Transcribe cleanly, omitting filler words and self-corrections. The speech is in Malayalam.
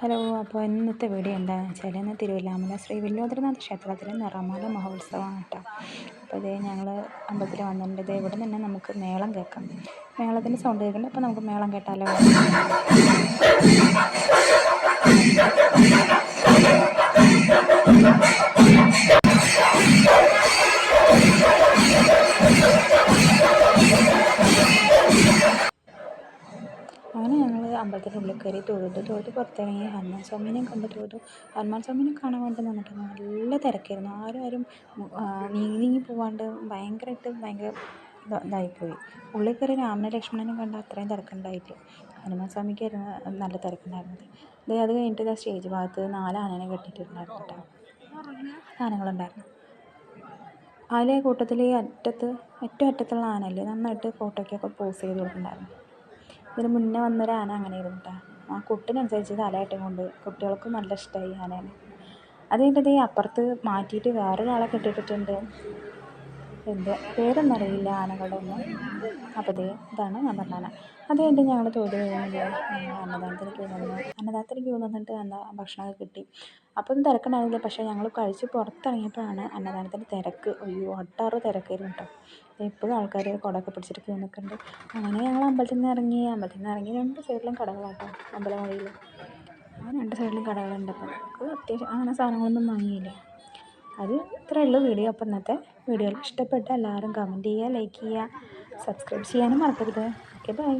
ഹലോ. അപ്പോൾ ഇന്നത്തെ വീഡിയോ എന്താണെന്ന് വെച്ചാൽ ഇന്ന് തിരുവല്ലാമല ശ്രീ വില്ലോദ്രനാഥ ക്ഷേത്രത്തിലെ നിറമാല മഹോത്സവമാണ് കേട്ടോ. അപ്പോൾ ഇതേ ഞങ്ങൾ അമ്പലത്തിൽ വന്നിട്ടുണ്ട്. ഇതേ ഇവിടെ തന്നെ നമുക്ക് മേളം കേൾക്കാം. മേളത്തിൻ്റെ സൗണ്ട് കേൾക്കുന്നുണ്ട്. അപ്പോൾ നമുക്ക് മേളം കേട്ടാലോ. അങ്ങനെ ഞങ്ങൾ അമ്പലത്തിൻ്റെ ഉള്ളിൽ കയറി തൊഴുത് പുറത്തിറങ്ങി ഹനുമാൻ സ്വാമീനെയും കണ്ട് തൊഴുതു. ഹനുമാൻ സ്വാമീനെ കാണാൻ വേണ്ടി നിന്നിട്ട് നല്ല തിരക്കായിരുന്നു. ആരും നീങ്ങി പോവാണ്ട് ഭയങ്കര ഇതായിപ്പോയി. ഉള്ളിൽ കയറി രാമനെ ലക്ഷ്മണനെ കണ്ട അത്രയും തിരക്കുണ്ടായില്ല. ഹനുമാൻ സ്വാമിക്കായിരുന്നു നല്ല തിരക്കുണ്ടായിരുന്നത്. അത് കഴിഞ്ഞിട്ട് സ്റ്റേജ് ഭാഗത്ത് 4 ആനനെ കെട്ടിയിട്ടുണ്ടായിരുന്നു കേട്ടോ. ആനകളുണ്ടായിരുന്നു. അതിലെ കൂട്ടത്തിൽ ഏറ്റവും അറ്റത്തുള്ള ആനല്ലേ നന്നായിട്ട് ഫോട്ടോയ്ക്കൊക്കെ പോസ് ചെയ്ത് കൊടുക്കുന്നുണ്ടായിരുന്നു. ഇതിന് മുന്നേ വന്നൊരു ആന അങ്ങനെ ഇരുന്നു കേട്ടോ. ആ കുട്ടിനനുസരിച്ച് തലയാട്ടം കൊണ്ട് കുട്ടികൾക്കും നല്ല ഇഷ്ടമായി ആനേനെ. അത് കഴിഞ്ഞിട്ട് അപ്പുറത്ത് മാറ്റിയിട്ട് വേറൊരാളെ കെട്ടിയിട്ടിട്ടുണ്ട്. എന്ത് പേരൊന്നും അറിയില്ല ആനകളുടെ ഒന്നും. അപ്പോൾ ഇതാണ് ഞാൻ പറഞ്ഞ ആന. അത് കഴിഞ്ഞിട്ട് ഞങ്ങൾ തൊഴുത് കഴിഞ്ഞിട്ട് ഞങ്ങൾ അന്നദാനത്തിന് ക്യൂ നിന്നിട്ട് ഭക്ഷണമൊക്കെ കിട്ടി. അപ്പോൾ ഒന്നും തിരക്കുണ്ടായിരുന്നില്ല. പക്ഷേ ഞങ്ങൾ കഴിച്ച് പുറത്തിറങ്ങിയപ്പോഴാണ് അന്നദാനത്തിൻ്റെ തിരക്ക്. അയ്യോ ഒട്ടാറ് തിരക്കായിരുന്നു കേട്ടോ. എപ്പോഴും ആൾക്കാർ കുടമൊക്കെ പിടിച്ചിട്ട് ക്യൂ നിൽക്കുന്നുണ്ട്. അങ്ങനെ ഞങ്ങൾ അമ്പലത്തിൽ നിന്ന് ഇറങ്ങി 2 സൈഡിലും കടകളാട്ടോ. അമ്പലവഴിയിൽ ആ 2 സൈഡിലും കടകളുണ്ട്. അപ്പോൾ നമുക്ക് അത്യാവശ്യം അങ്ങനെ സാധനങ്ങളൊന്നും വാങ്ങിയില്ല. അത് ഇത്രയേ ഉള്ളൂ വീഡിയോ. അപ്പോൾ ഇന്നത്തെ വീഡിയോയിൽ ഇഷ്ടപ്പെട്ട എല്ലാവരും കമൻറ്റ് ചെയ്യുക, ലൈക്ക് ചെയ്യുക, സബ്സ്ക്രൈബ് ചെയ്യാനും മറക്കരുത്. Okay, by.